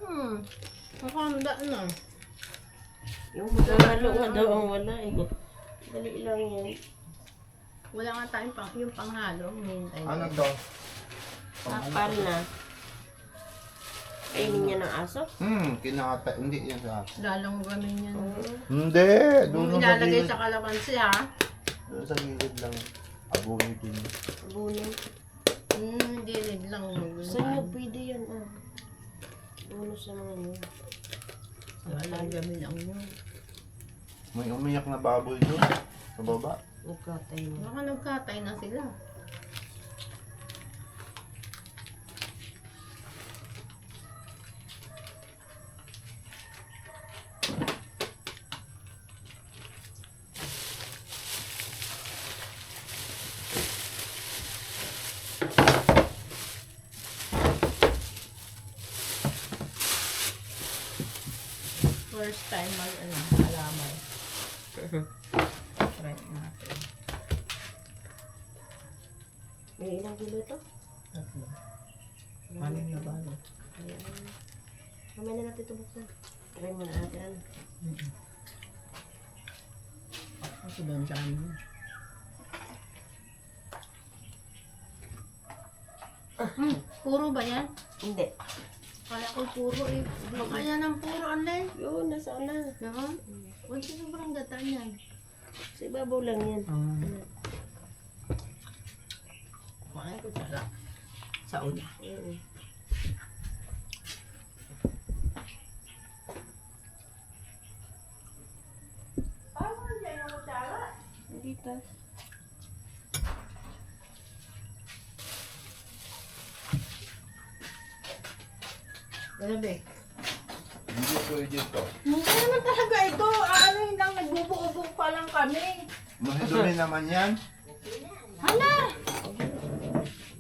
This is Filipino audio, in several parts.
Nakahanda na. Yung maghalo nga daw ang wala eh. Dali lang yan. Wala nga tayong yung panghalo. Hinihintay Ano ko. to? Kapal na. Kainin niya ng aso? Kinakata. Hindi yan sa akin. Lalong gamin yan. Hindi. Doon Yung sa ilalagay gilid. sa kalamansi ha. Doon sa gilid lang. Abuhin din. Bunin. Hindi rin lang. Saan nyo pwede yan ah? Buno sa mga yun. Walang gamin lang yun. May umiyak na baboy doon. Sa baba. Nagkatay na. Baka nagkatay na sila. First time halaman. Try natin. May ilang kilo ito? Tatlo. Ano na ba? Mamaya na natin ito buksan. Try mo na natin ano. Ako doon sa amin. Puro ba yan? Hindi. Kaya ko puro eh. Baka yan ang puro anay. Yun, nasa na. Yan. Huwag siya sobrang gata niyan. Sa ibabaw lang yan. Kumain ko tala. Sa una. Dito. Grabe. Hindi pwede to. Hindi naman talaga ito. Ano yun lang, nagbubuo-buo pa lang kami. Mahidumi naman yan. Hala!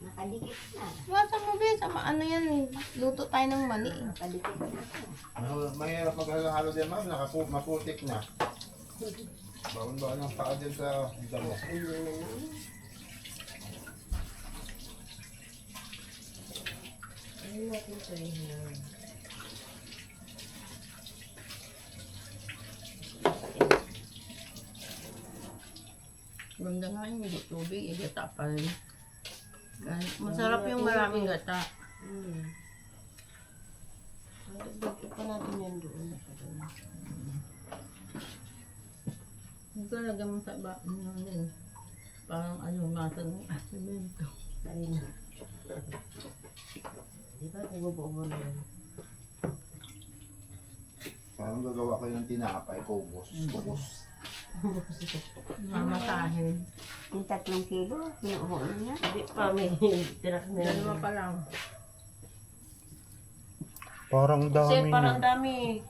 Nakadikit na. Masa mo ba? Sama ano yan? Luto tayo ng mani. Nakadikit na. Mahirap mag-halo din ma'am. Maputik na. Baon-baon ang paa din sa damo. Ayun natin ito yun. Ganda nga yung hindi tubig, gata pa rin. Masarap yung maraming gata. Dagdag pa natin yan doon. Hindi ko lagyan mo sa iba. Ano yun? Parang ano, masa ng asimento. Ayun. Di ba? Nagubuo na yan. Parang gagawa kayo ng tinapay, kubos. Kubos. Mamatahin. Yung 3 kilo, kinuha na niya. Hindi pa, may tirak na yan. Dalawa pa lang. Parang Kasi parang dami.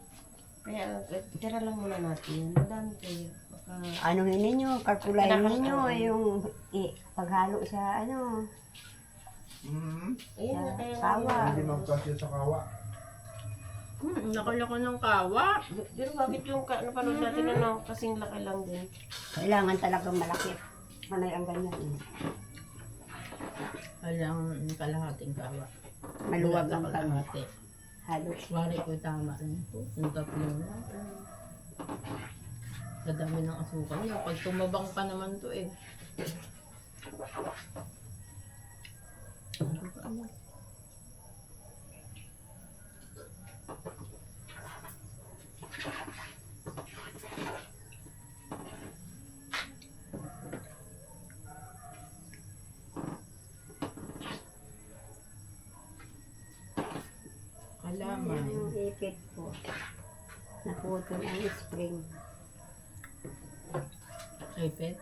Kaya tira lang muna natin. Madami kayo. Baka... Ano ninyo, kalkulayin ninyo yung paghalo sa ano, Ayun na sa kaya. kawa. Hindi magkasya sa kawa. Nakalako ng kawa. Pero bakit yung napanood natin ano, kasing laki lang din. Kailangan talagang malaki. Manay ang ganyan. Kailangan kalahating kawa. Maluwag ang kalahati. halo. Wari ko tama rin ito. Yung tatlo na. Sa dami ng asukal niya. Pag tumabang pa naman to eh. Ano? Kalaman. Yung ipit ko. Naputol ang spring. Ipit?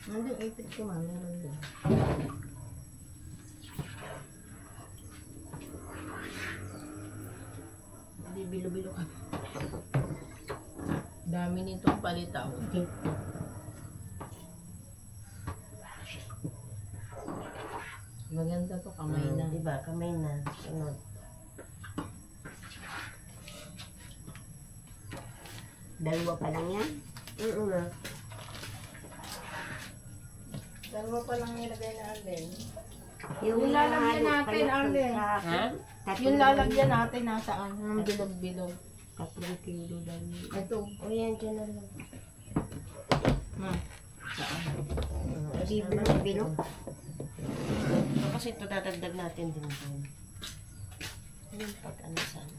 Nandun ipit ko man. Meron din. Hindi bilo-bilo ka. Dami nitong palitaw. Maganda to, kamay na. Diba? Kamay na. Sunod. Dalawa pa lang yan. Na. Dalawa pa lang nilagay na Arlen. Yung Ilalagyan halo, natin, kaya Arlen. sa- Ha? Yung lalagyan natin nasaan? Ng bilog-bilog. 3 kilo daw yun. Ito. O yan, dyan na lang. Ma. Saan? Hindi bilog-bilog. So, kasi ito dadagdag natin din doon. Yung pag ano sana.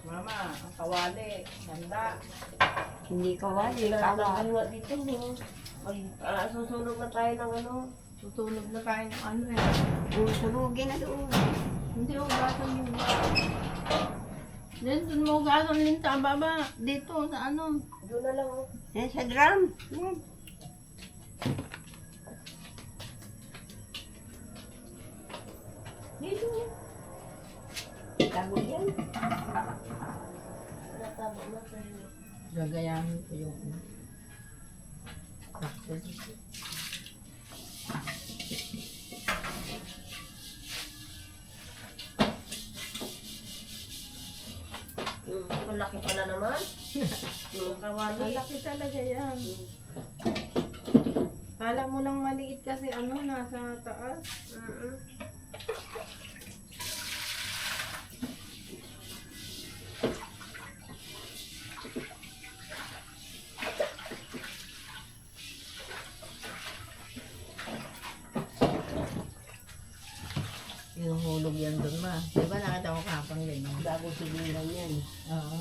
Mama, ang kawali. Ganda. Hindi kawali, Ang kawa. nga dito, no? Susunog na tayo ng ano. Tutunog na tayo ng ano eh. Sunugin na doon. Hindi ugasan yun. Then, dun mo ugasan din sa baba. Dito, sa ano. Doon na lang, oh. Yan sa drum. Yan. Dito, oh. Tago yan. Natabo na tayo. Gagayahin ko yung sakto. Malaki pala naman. Yung kawali. Malaki talaga yan. Kala mo lang maliit kasi ano, nasa taas. Hinuhulog yan doon ba? Di ba nakita ko kapang ganyan? Bago siliran yan. Oo.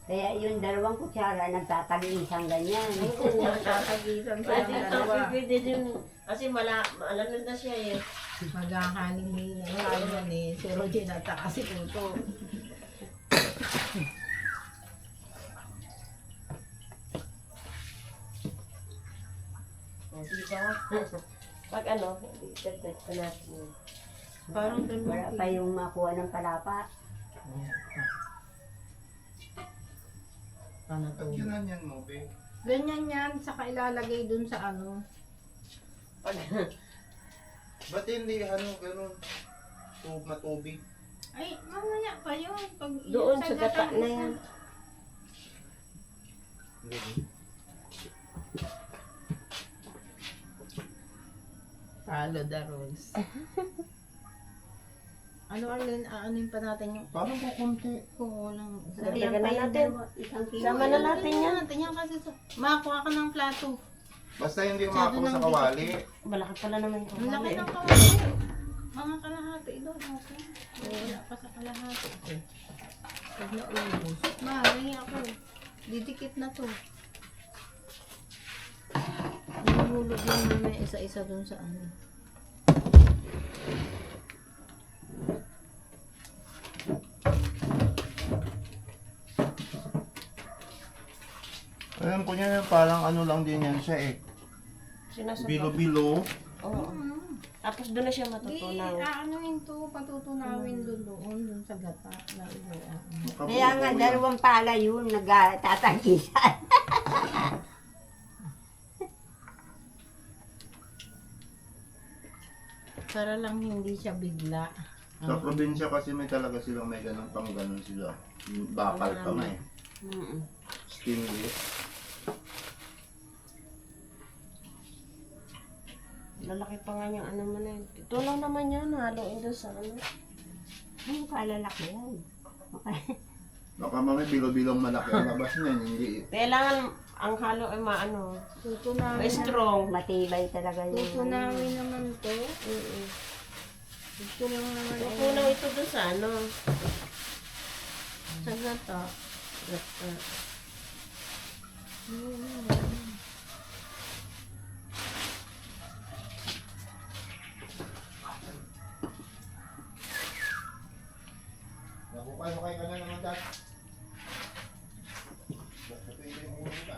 Kaya yung 2 kutsara nagtatagisang ganyan. Tatagisan sa Pwede ito, dalawa. pwede din. Kasi malamig na siya eh. Magkakaling ni yan eh. Si Roger at saka si Tuto. O, diba? Pag ano, dagdag pa natin yun. Parang Wala pa yung makuha ng palapa. Paano to? Yun yan mo, be. Ganyan yan, saka ilalagay dun sa ano. Pag, Ba't hindi ano, ganun? Matubig. Ay, mamaya pa yun. Pag doon sa gata gata na yan. Follow the rules. Ano aanin pa natin yung Parang kukunti. kulang. Dagdagan na natin. Isang kilo. Sama na natin yan. Natin yan kasi makakuha ka ng plato. Basta hindi Masyado umakuha sa nang kawali. Malaki pala naman yung Ang laki kawali. ng kawali. Mga kalahati doon. Okay. Wala pa sa kalahati. Okay. Pag naubos. Ringi ako. Didikit na to. Nahulog lang naman isa-isa doon sa ano. Alam ko niya, parang ano lang din yan siya eh. Sinasabak. Bilo-bilo. Oo. Tapos doon na siya Di, matutunaw. aanuin to, patutunawin doon sa gata na iluan. Kaya nga 2 pala yun, nagtatagisan. Para lang hindi siya bigla. Sa probinsya kasi may talaga silang may ganun pang ganun sila. Bakal pa may. Stainless. Lalaki pa nga yung ano mo na yun. Ito lang naman yan, haluin doon sa ano. Ano kalalaki yan? Baka mamay bilo-bilong malaki ang labas niyan. Hindi. Kailangan ang halo ay maano, Tutunawin may strong. Matibay talaga yun. Tutunawin naman to. Ito lang naman Tutunaw ito doon sa ano. sa gata. Gata. Nakukay-hukay ka na naman dad. Basta pwede yung ulo ka.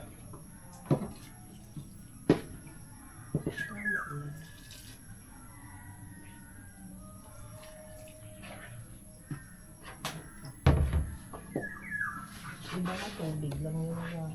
Iba na tubig lang yung yan.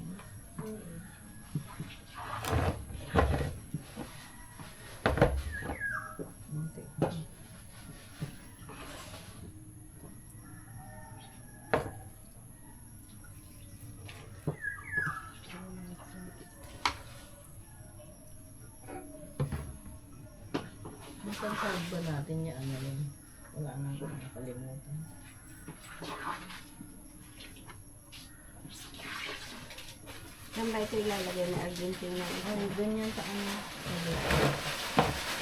Ipag-serve ba natin niya ano yun? Wala nang nakalimutan. Saan ba ito ilalagay na Argentina? Ay, ganyan sa ano.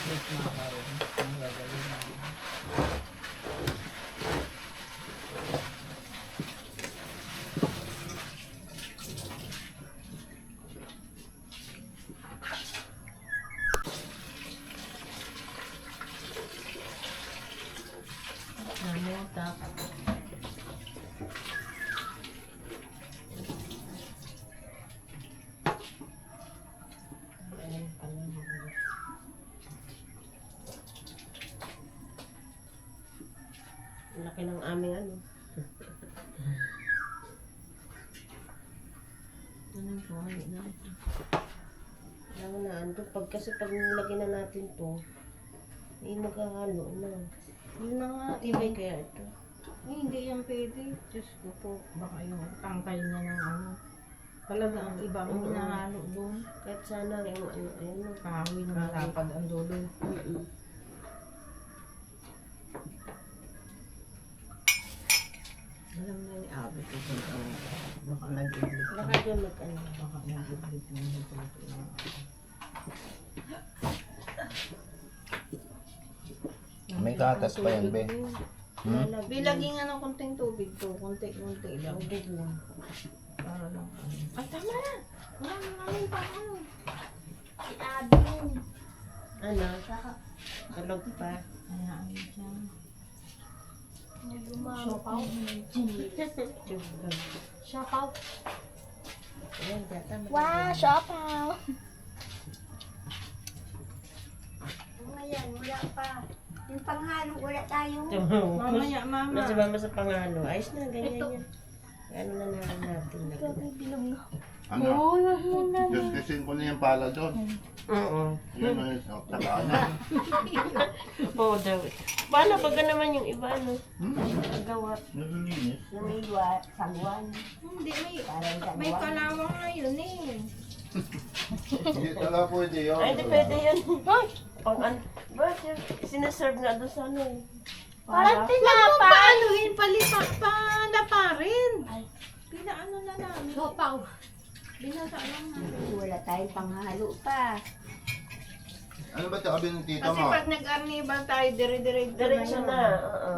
Wait, macaron. Ang gagawin natin. Namutak. Ayan pala. Ang laki ng aming ano. Anong kumain natin? Alam na, ando. Kasi pag nilagyan na natin to, ay maghahalo na. Yun na nga. Tibay kaya ito. Ay, hindi yan pwede. Diyos ko po. Baka yung tangkay niya ng ano. Talaga ang ibang Oo. hinahalo doon. Kahit sana yung ano, ayan o. Kahoy na malapad ang dulo. Alam na ni Abby ko kung baka nag-ibig. Baka dyan mag-ano. Baka nag-ibig na ito. May gatas pa yan, be. Bilaging ano, konting tubig to. Konti-konti lang. Tubig lang. Para lang ano. Ay, tama na! Wala na namin pa ano. Si Abby yun. Ano? Tulog pa. Hayaan mo siya. Siopaw. Siopaw. Ayan, gata. Wow, siopaw. Ngayon, wala pa. Yung panghalo, wala tayo. Mamaya, mama. Nasa mama sa pangalo. Ayos na, ganyan yan. Ano na natin. Bilog na. Ano? Justisin ko na yung pala doon. Oo. Yan na yung tagaan na. Oo daw. Paano pag naman yung iba, ano? Gawa. Nalilinis. Na may sagwan. Hindi, Parang may sagwan. kalawang na yun eh. Hindi talaga pwede yun. Ay, di pwede yan. Pang ano? Ba't yun? Sinaserve nga doon sa ano eh. Parang Huwag mo paanuhin, palipak pa na pa rin. Pinaano na namin. siopaw. Binasa lang namin. Wala tayong panghalo pa. Ano ba sabi ng tita Kasi mo? pag nag-arnival tayo, dire-diretso na Diretso yun. na. Oo.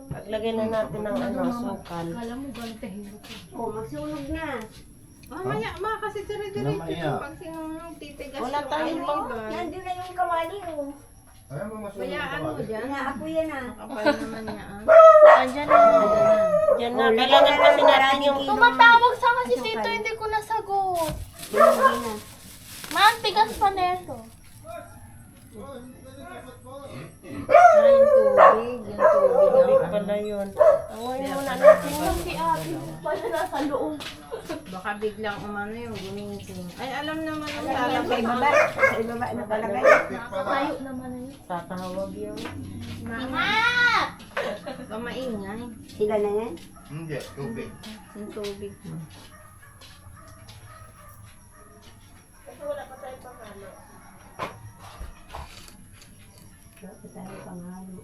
Paglagay na natin ng ano, sukal. Kala mo gantahin ko. O, magsunog na. Mamaya, ma, kasi dire-diretso Mamaya. yung pag sinunod, titigas Wala yung tayong ano, pang- ba? Nandun na yung kawali. Oh. Ayaw mo masunod Bayaan mo dyan. Inaapo yan ah. Kapal naman niya. Andyan na. Diyan na. Kailangan kasi natin yung... Tumatawag sa kasi dito, hindi ko nasagot. Hindi na. Man, tigas pa neto. Yung tubig. Tubig pala yun. Awayin muna natin yung... Si Abby, pala nasa loob. Baka biglang umano yung gumising. Ay, alam naman ang Sa lalabay. ibaba. Sa ibaba na palagay. Tayo naman na yun. Tatawag yun. Mama! Baka maingay. Sila na yan. Hindi, tubig. Yung tubig mo. Kasi wala pa tayong pangalo. Wala tayo panghalo.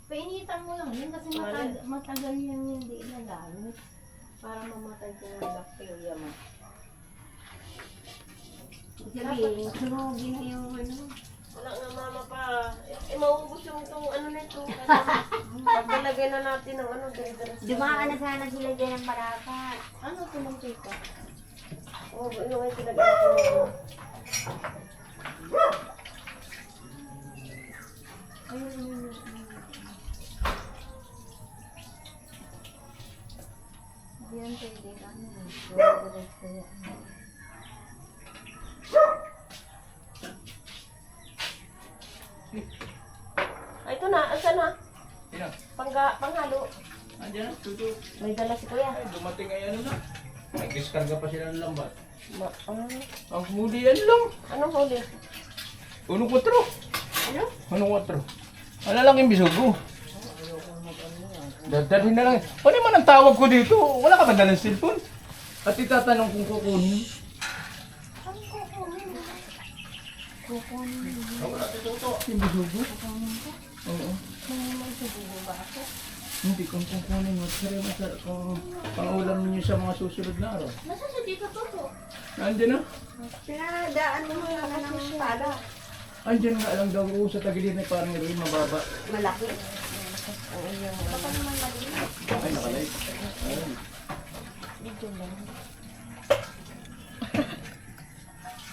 Painitan mo lang yun kasi matagal yan hindi ilagamit. Para mamatay ka ng bacteria mo. Sabihin, sunugin na yung ano. Wala nga mama pa. Maubos yung itong ano na ito. Pagkalagay na natin ng ano, dire-diretso. Dumaan na sana sila dyan ng parapat. Ano ito ng tita? Oo, yung ay pinagay ko. Ayun. Yan pwede ka. Diretso yan. Ay, ito na. Asan na? Sino? Panghalo. Andiyan na, tuto. May dala si kuya. Ay, dumating ay ano na. May diskarga pa sila ng lambat. Ang huli yan lang. Anong huli? 1-4. Ano? 1-4. Wala lang yung bisugo. Dadalhin na lang. Ano man ang tawag ko dito? Wala ka ba dalang cellphone? At itatanong kung kukunin. Wala, tituto. Hindi sugo. Oo. Hindi kung kukunin mo. Sari masarap kung pang-ulam ninyo sa mga susunod na araw. Nasa si Tito Toto? Nandiyan na. Pinadaan mo na ng pala. Andiyan nga lang daw sa tagilid na parang rin mababa. Malaki. Ay, nakalive.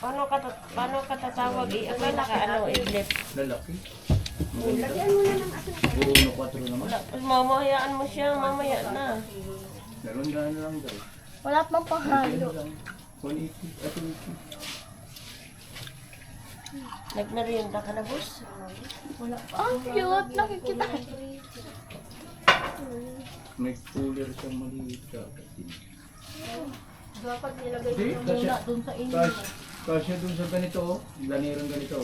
Paano ka tatawag? Ako naka i-flip. Lalaki. Lagyan mo na ng asukal. Buo 4 naman. Mamayaan mo siya, mamaya na. Meron na lang daw. Wala pang panghalo. 180 at 280. Nagmerienda ka na, boss? Ang cute. Nakikita ka. May cooler siyang maliit dapat din. Dapat nilagay Hindi, ko muna dun sa inyo. Kasya dun sa ganito, lanirang ganito.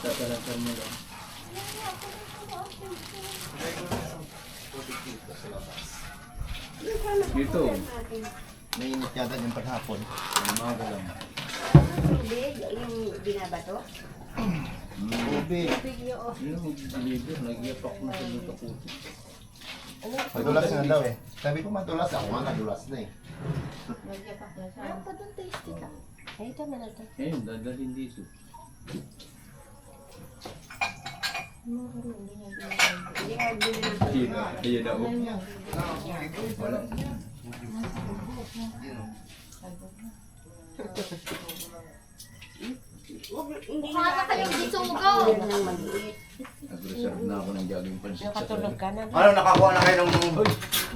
Tatalakan mo lang. Dito, Mainit yata yung paghapon. umaga lang. Tubig, yung binabato. Tubig. Yun ang mag-deliver, nag-iapak na sa luto puti. Madulas na daw eh. Sabi ko madulas, ako nga nadulas na eh. Nagyapak na siya. Meron pa dun tasty ka. Ay, tama na ito. Ayun, dadalhin dito. Hindi ka binili. Ayun na, wala. Hindi Mukha na kayong disugaw. Yan lang maliit. Nag-reserve na ako ng jogging pansit sa Nakatulog ka na. Ano, nakakuha na kayo ng...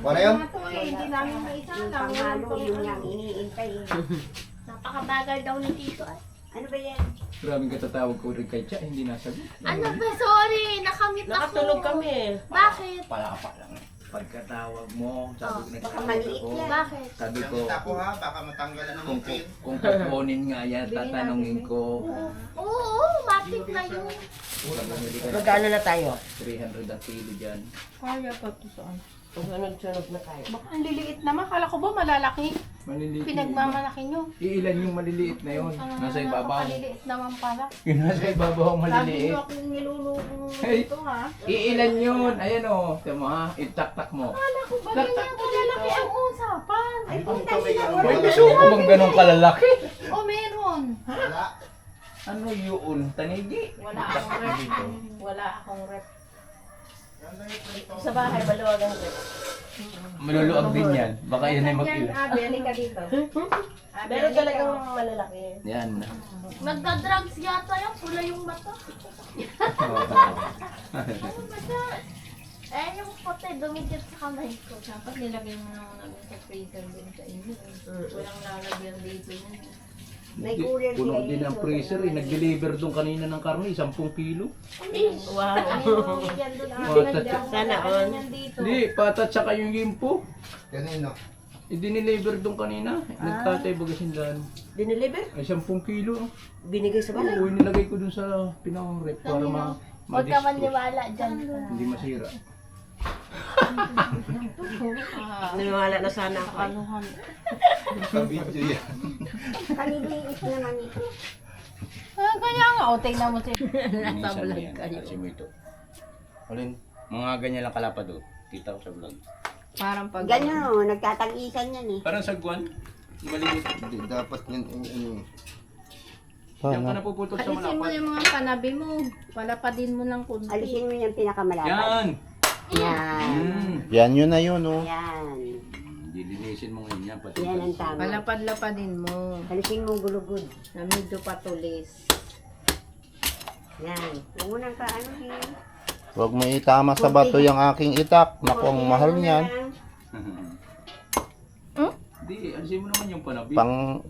Wala yun? Ito eh, hindi namin maisa Yung lang. panghalo, yun lang iniintay. Napakabagal daw ni Tito. Ano ba yan? Maraming katatawag ko rin kay Cha, hindi nasagot. Ano ba? Sorry. Nakamit ako. Nakatulog kami. Bakit? Palapa lang. Pagkatawag mo, sabi ko Baka maliit yan. Bakit? Sabi ko, Kita ko ha, baka matanggalan ng kung, pin. kung kukunin nga yan, tatanungin ko. Oo, matik na yun. Magkano na tayo? 300 ang kilo dyan. Kaya pa ito saan? Sunod-sunod na tayo. Baka ang liliit naman. Kala ko ba malalaki? Maliliit. Pinagmamalaki nyo. Iilan yung maliliit na yun? Nasa ibabaw. Kaliliit naman pala. Yung nasa ibabaw ang Sabi maliliit. nyo akong niluluto Hey. ito ha. Iilan yun. Ayan o. Tiyan mo ha. Itaktak mo. Kala ko ba ganyan kalalaki ang usapan? Ay, punta sila. May gusto ko bang ganun kalalaki? O meron. Wala. Ano yun? Tanigi? Wala akong rep. Wala akong rep. Sa bahay, baluwagan ko. Maluluag din yan. Baka yan ay mag-ilan. Abeli ka dito. Meron talagang malalaki. Yan. Nagda-drugs yata yung pula yung mata. Eh, yung puti, dumikit sa kamay ko. Dapat nilagay mo namin sa freezer din sa inyo. Walang lalagyan dito yun. May cooler Puno siya. din ang freezer eh. Nag-deliver doon kanina ng karne, 10 kilo. Wow. Yan doon ang What? Sana all. yan dito. Hindi, patat saka yung gimpo. Kanino? I-deliver doon kanina. Nagtatay bagasindan. Dineliver? Ay, 10 kilo. Binigay sa bahay. Oo, nilagay ko doon sa pinakang rep para Huwag ka ma-disto. maniwala dyan. Hindi masira. Naniwala na sana ako. Anuhan. Sa video yan. Kaliliit naman ito. Kaya nga, o tingnan mo si Nasa vlog kayo. Kasi mo ito. Alin, mga ganyan lang kalapad doon. Kita ko sa vlog. Parang pag... Ganyan o, nagtatag-isan yan eh. Parang sagwan. Maliit. Hindi, dapat yun. Yan ka napuputol sa Alisin mo malapad. yung mga panabi mo. Palapadin mo ng kunti. Alisin mo yung pinakamalapad. Yan! Yan. Yan yun na yun, oh. Yan. Dilinisin mo ngayon yan. Pati Yan ang tama. Palapad-lapadin mo. Alisin mo gulugod. Na medyo patulis. Yan. Huwag mo nang kaano din. Huwag mo itama sa bato yung aking itak. Naku, ang mahal niyan. Hindi, alisin mo naman yung panabi.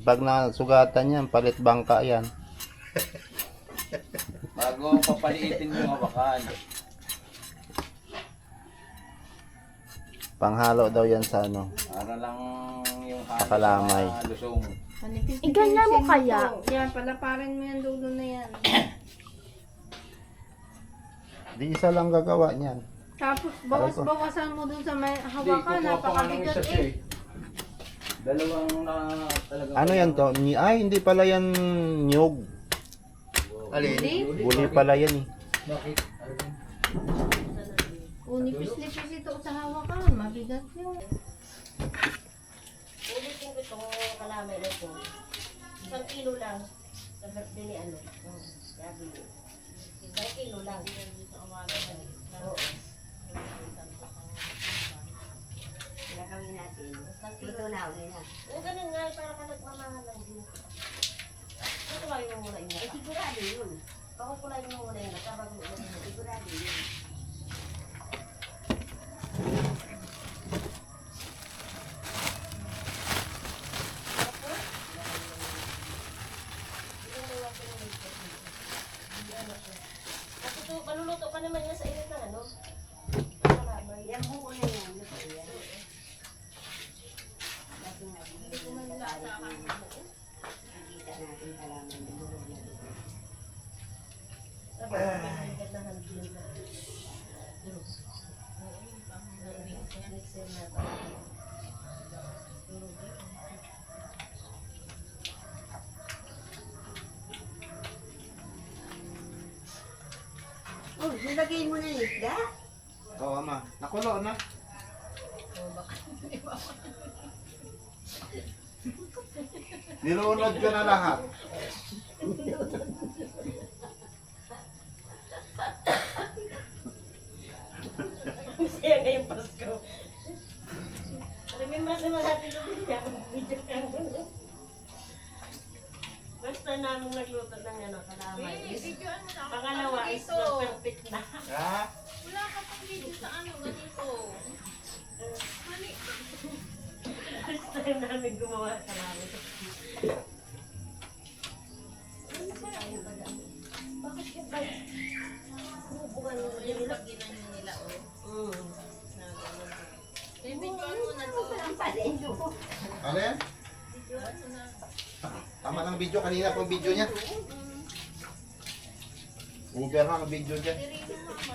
Pag nasugatan yan, palit bangka yan. Bago papaliitin yung hawakan. Panghalo daw yan sa ano. Para lang yung halo Kalamay. sa lusong. Ganyan mo kaya? Yan, palaparin mo yung dulo na yan. Di isa lang gagawa niyan. Tapos, bawas-bawasan mo dun sa may hawakan. Napakabigat eh. Dalawang na talaga. Ano yan to? Ay, hindi pala yan nyug. Alin? Hindi. Buli pala yan eh. Bakit? Alvin? Unipis-nipis ito sa hawakan. Mabigat yun. Ulitin ko itong kalamay na ito. 1 kilo lang. Sa birthday ni ano. Sabi niyo. 1 kilo lang. Oo. Gagawin natin. Ito na, uli na. Oo, ganun nga. Para ka nagmamahal lang din. Kukulayin mo muna yun. Eh, sigurado yun. Pakukulayin mo muna yun. Kapag mo muna yun. Sigurado yun. Kasi ito, maluluto pa naman yan sa init ng ano. Kalamay. Yan buo na yan. Luto yan. Kasi nga, hindi ko man nakikita natin kalaman ng buo na. Sabi ko, pinahigad na handling na. Mixer na ito. Oh, nilagay mo na yung isda? Oo, ama. Nakulo na. Nilunod ko na lahat. Masaya ngayong Pasko. Remember sa mga natin yung video ka. First time namin nagluto ng ano, kalamay. Pangalawa is perfect na. Ha? Wala ka pang video sa ano, ganito. First time namin gumawa ng kalamay. Bakit ka ba? Bubukan mo Yung pag ginanyo nila, oh. Na ganun. Eh, videoan mo na to. Ang palendo ko. Alin? Videoan mo na. Tama ng video. Kanina pong video niya. Uber na ang video dyan. Sirino mo,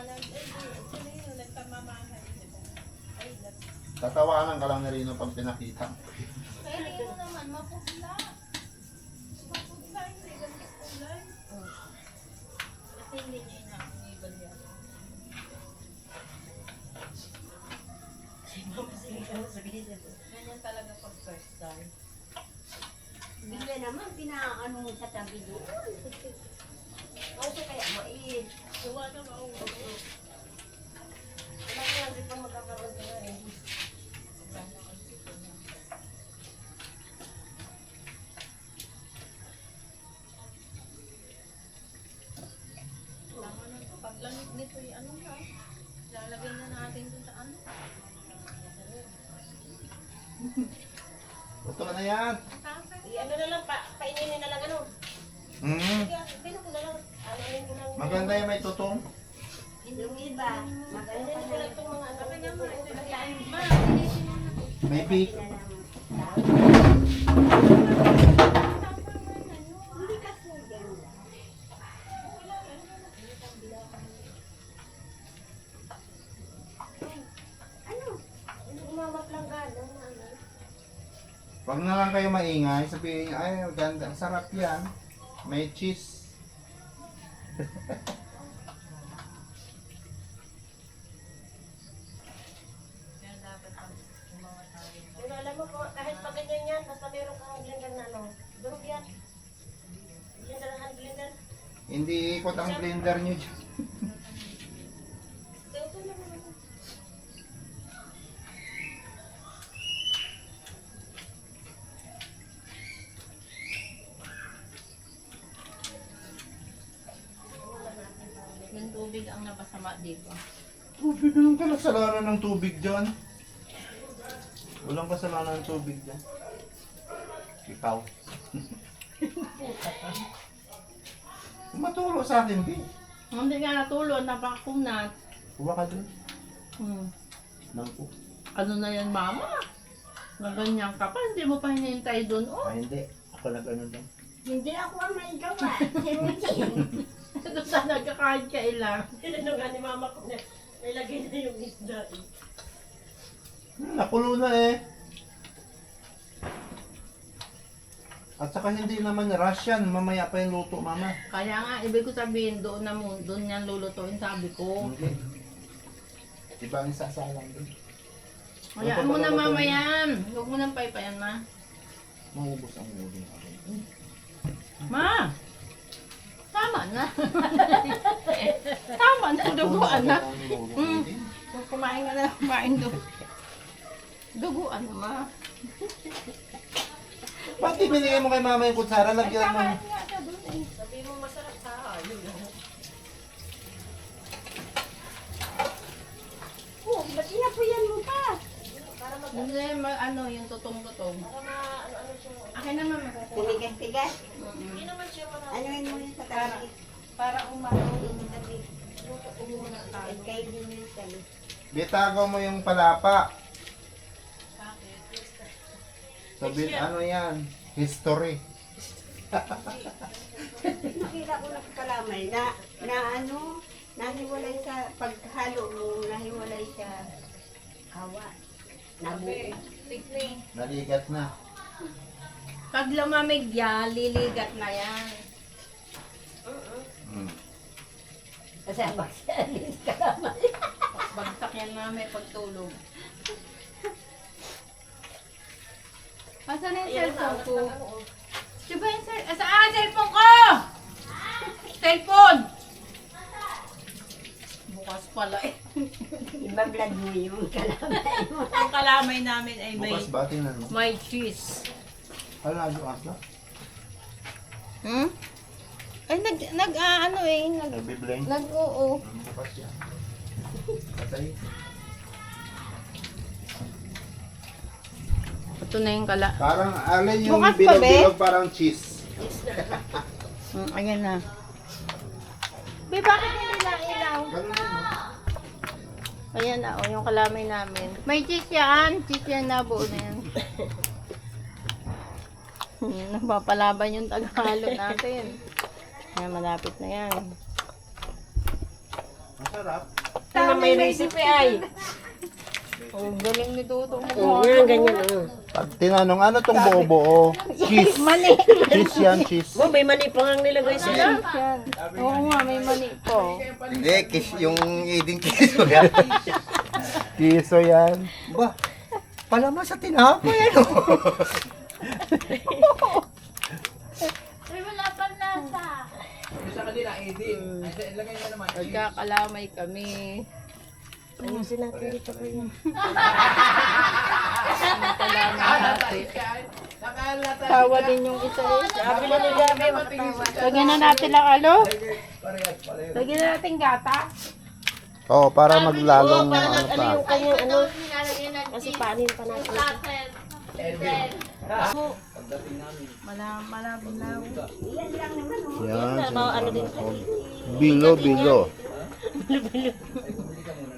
sirino, nagkamamahay. Tatawanan ka lang na rin pag pinakita. Sirino naman, mapugla. Mapugla, hindi ganit kulay. Kasi hindi niya ina-enable yan. Ganyan talaga pag first time. Bigla naman, pinaano mo sa tabi doon. Okay kaya mais. Gawa na maungo. Wala ko lang din pa magkakaroon na rin. Tama na to. Pag langit nito yung ano na. Lalagay na natin dun sa ano. Ito na yan. Ano na lang, paininin na lang ano. Kaya, pino ko na lang. Ano ko lang. Maganda yung may tutong. Yung iba, maganda Paininin ko lang itong mga ano. Ma, pinitin mo na. May peak. Hindi kasi ganun. Ano? Umamap lang gano'n. Wag na lang kayo maingay. Sabihin niyo, ay, ganda. Sarap yan. May cheese. Kaya dapat pag gumawa tayo. Pero alam mo po, kahit pa ganyan yan, basta meron kang blender na ano. Durog yan. Blender na hand blender. Hindi ikot ang blender niyo dyan. Ito lang naman. Yung tubig ang napasama dito. Tubig lang ka kasalanan ng tubig dyan. Walang kasalanan ng tubig dyan. Ikaw. Matulo sa akin, Bi. Hindi nga natulo, napakunat. Huwa ka dun. Nangko. Ano na yan, mama? Na ganyan ka pa, hindi mo pa hinihintay dun. Oh, Ay, hindi. Ako nag-ano dun. Hindi ako ang may gawa. Si Ruchin. ito sana kakain ka ilang. Tinanong nga ni mama ko na nilagay na yung isda eh. Nakulo na eh. At saka hindi naman rush yan. Mamaya pa yung luto, mama. Kaya nga, ibig ko sabihin, doon yan lulutuin, sabi ko. Hindi. Iba ang sasalang din. Hayaan mo na mamayan. Huwag mo nang paypayan, ma. Maubos ang ulo natin. Ma! Tama na. Tama na, duguan na. Kung kumain ka na, kumain doon. Duguan na, ma. Ba't ibinigay mo kay mama yung kutsara? Lagyan mo. Sabi mo masarap ha. Yun. Oh, ba't inapuyan mo pa? Hindi, ano, yung tutong-tutong. Ano siya. Akin naman, makakita. Tinigas-tigas. Hindi naman siya marami. Anuin mo yun sa tabi. Para umano. Kayo din yun sa tabi. Bitago mo yung palapa. Sabi, ano yan? History. Nakita ko na kalamay na ano, nahiwalay sa paghalo mo, nahiwalay sa hawa. Nabuo. Naligat na. Pag lumamig yan, liligat na yan. Kasama siya, linis kalamay. Bagsak yan namin pagtulog. Asan na yung cellphone ko? Diba yung cellphone ko? Cellphone! Bukas pala eh. Iba-vlog mo yung kalamay mo. Ang kalamay namin ay Bukas ba tingnan mo? may cheese. Hala, asa? Hmm? Ay, Nagbibleng? oo. Bukas yan. Patay. Ito na yung kala. Parang alin yung Bukas pa, bilog-bilog parang cheese. Ayan na. Be, bakit hindi na ilaw? Ganun din, no? Ayan na, yung kalamay namin. May cheese yan. Cheese yan na, buo na yan. Napapalaban yung taghalo natin. Ayan, malapit na yan. Masarap. Na may recipe ay. Oh, galing ni Toto. Oo, ganyan. Pag tinanong, ano tong buo-buo? Cheese. Mani. Cheese yan, cheese. Oh, may mani pa nga nilagay sila. Yan. Oo nga, may mani po. Hindi, yung iding kiso yan. Kiso yan. Ba, palaman sa tinapay ano? Ay, wala pang lasa. Sa kanila, edit. Ay, ilagay mo naman. Nagkakalamay kami. Ayusin natin dito kayo. Tawa din yung isa eh. Sabi na ni Gabi, Lagyan na natin lang alo. Lagyan na natin gata. Oo, para maglalong ano pa. yung kanyang ano, Nilalagyan ng kasi panin pa natin. Latin. Malabong-labong. Yan. Ano din. Bilo.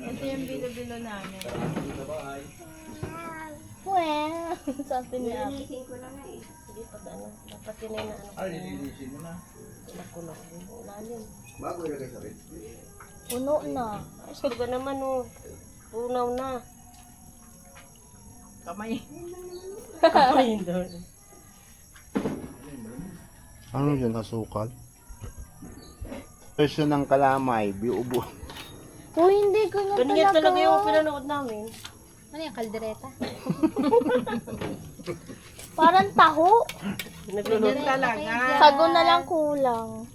Ito yung bilo-bilo namin. Well, something na. Hindi pa ano, dapat yun ay na ano. Ay, lilinisin mo na. Makulong. Lalim. Bago ilagay sa rin. Puno na. Ay, sabi naman oh. Punaw na. Kamay. Ayun doon. Ano yun, asukal? Presyo ng kalamay, biubo. Uy, hindi ganyan Ganyan talaga yung pinanood namin. Ano yung kaldereta? Parang taho. Nagluluto. Talaga. Sago na lang kulang.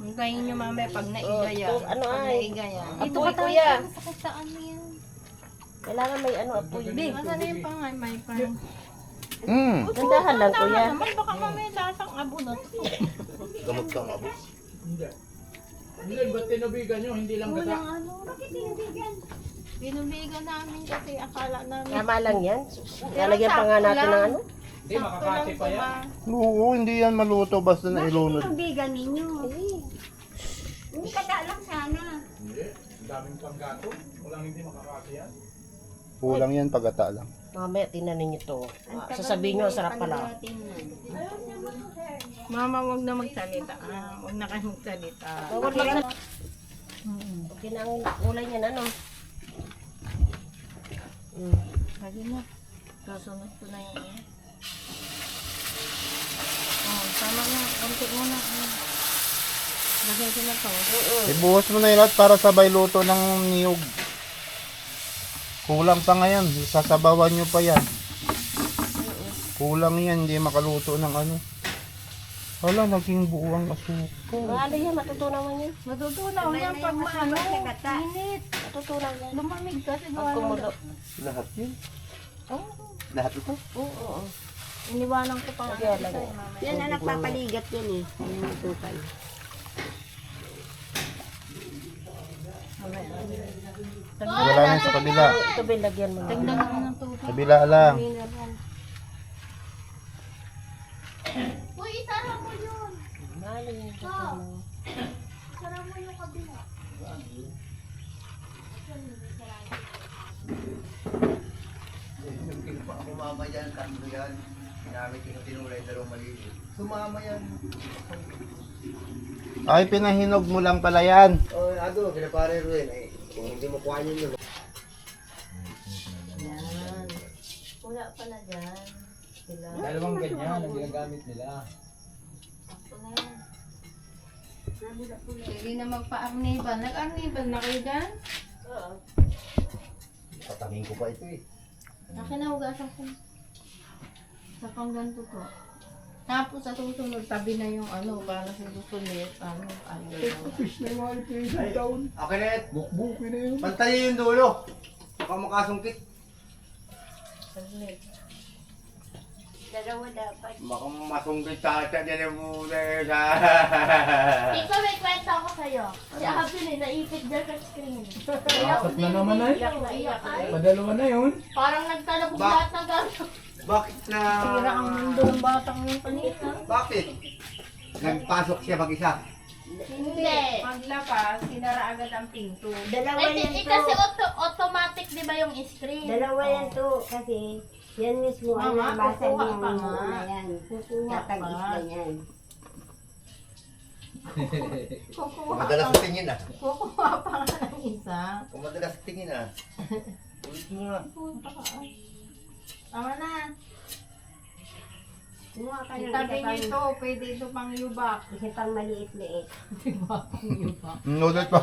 Hintayin nyo mamaya pag naigaya. Oh, ano Pag ay? naigaya. Apoy kuya. Sakit sa ano yan. Kailangan may ano apoy. Masa na yung pangay? May pang... Gandahan lang kuya. Naman baka mamaya lasang abunot. Gamot kang abo. Hindi, ba't tinubigan nyo? Hindi lang gata. Ano? Bakit tinibigan? Binubigan namin kasi akala namin. Tama lang yan. Lalagyan pa nga natin ng ano. Hindi, makakati pa yan. Oo, hindi yan maluto basta na ilunod. Bigan ninyo. Hindi kata lang sana. Hindi, ang daming panggato. Walang hindi makakati yan. Kulang yan pagata lang. Mamaya tinanin nyo to. Sasabihin nyo, sarap pala. Mama, wag na magsalita. Wag na kayo magsalita. Bawal mag Okay na ang kulay niyan, ano? Lagi na. Kasunod ko na yung Tama na, konti muna. Lagyan ko na to. Ibuhos mo na yung lahat para sabay luto ng niyog. Kulang pa ngayon. Sasabawan nyo pa yan. Kulang yan. Hindi makaluto ng ano. Wala, naging buo ang asukal. Ano yan, matutunaw mo yan. Matutunaw yan pag maano. Init. Matutunaw yan. Lumamig kasi Pag gawa kumulo. Lahat yun. Oh, Lahat ito. Oo. iniwanan ko pa Lagyan, nga isa lagyan. eh, mamaya. Yan ang nagpapaligat yan eh. Yung matukal. Wala yan sa kabila. Ito bilagyan mo na. Dagdagan mo ng tubig. Kabila lang. Uy, isara mo yun. Mahalo yung tutunaw. Isara mo yung kabila. Sumama yan, tatlo yan. Ginamit yung tinulay, dalawang maliit. Sumama yan. Ay, pinahinog mo lang pala yan. O, ano, pinapare rin. Eh, kung hindi mo kuha yun. Yan. Wala pala dyan. Sila. Dalawang ganyan ang ginagamit nila. Sige na magpa-arniban. Nag-arniban na kayo dyan? Oo. Pataming ko pa ito eh. Akin na hugasan ko. Sa pang ganito to. Tapos sa susunod, tabi na yung ano, para sa susunod, ano, Okay na yan. Bukbukin na yun. Pantayin yung dulo. Baka makasungkit. Saglit. Dalawa dapat. Baka masungkit tata dyan yung muna sa... Ikaw, may kwento ako sa'yo. Si Abin naipit dyan sa screen. Bakit na naman ay? Iyak na iyak ay. Padalawa na yun. Parang nagtalabog Ba- lahat ng gano'n. Bakit na... Tira ang mundo ng batang yung kanina. Bakit? Nagpasok siya mag-isa. Hindi. Paglabas, sinara agad ang pinto. Dalawa Ay, yan kasi to. automatic, di ba yung screen? Dalawa yan to. Kasi yan mismo ang Mama, nabasa kukuha niya pa ang nga. na yan. Kukuha Tatagis pa. na yan. Kukuha Madalas pa. sa tingin ah. Kukuha pa nga ng isa. Kung madalas sa tingin ah. Ulit mo na. Tama na. Kumuha ka ng Itabi isa pang, nito, pwede ito pang yubak. isa pang maliit-liit. Pang yubak. Ulit pa.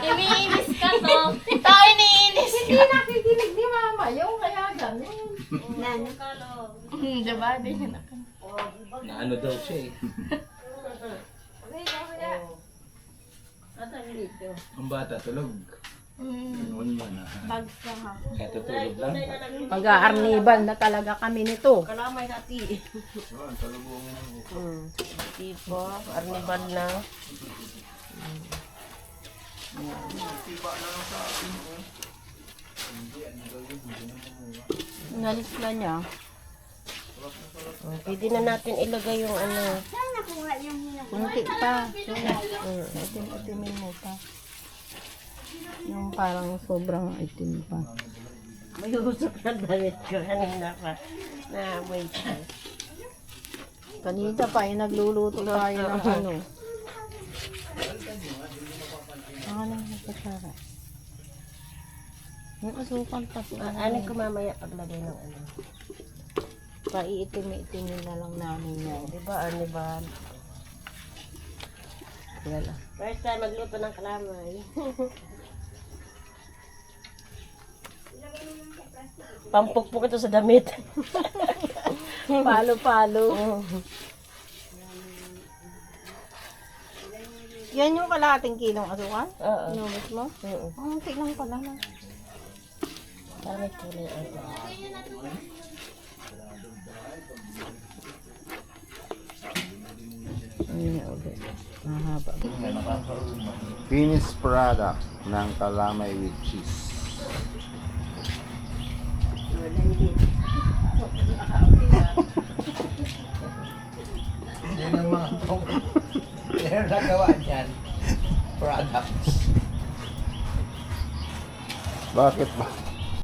Iniinis ka to. Tayo iniinis Hindi nakikinig ni mama, yung kaya ganun. Nan, Diba? Hindi na. Na ano daw siya eh. Ang bata tulog. Noon man ah. Bags lang ako. Kaya tutulog lang. Mag-aarniban na talaga kami nito. Kalamay natin. Tipo, arniban na. Nalis na niya. Pwede na natin ilagay yung ano. saan nakuha yung Kunti pa. Itim-itimin mo pa. Yung parang sobrang itim pa. May usok na damit ko kanina pa. Na wait. Kanina pa, nagluluto tayo ng ano. Ano yung kutsara? Yung asukan pa. Ano ko mamaya paglagay ng ano. Paiitim-itimin na lang namin yan. Diba, arniban? Wala. First time magluto ng kalamay. Pampukpuk ito sa damit. Palo-palo. Yan yung kalahating kilong asukan? Oo. Inubos mo? Oo. Ang tignan pala na. Para may kulay ito. Ayun ulit. Mahaba. Finished product ng kalamay with cheese. Yan ang mga yan ang nagawa niyan. Products. Bakit ba?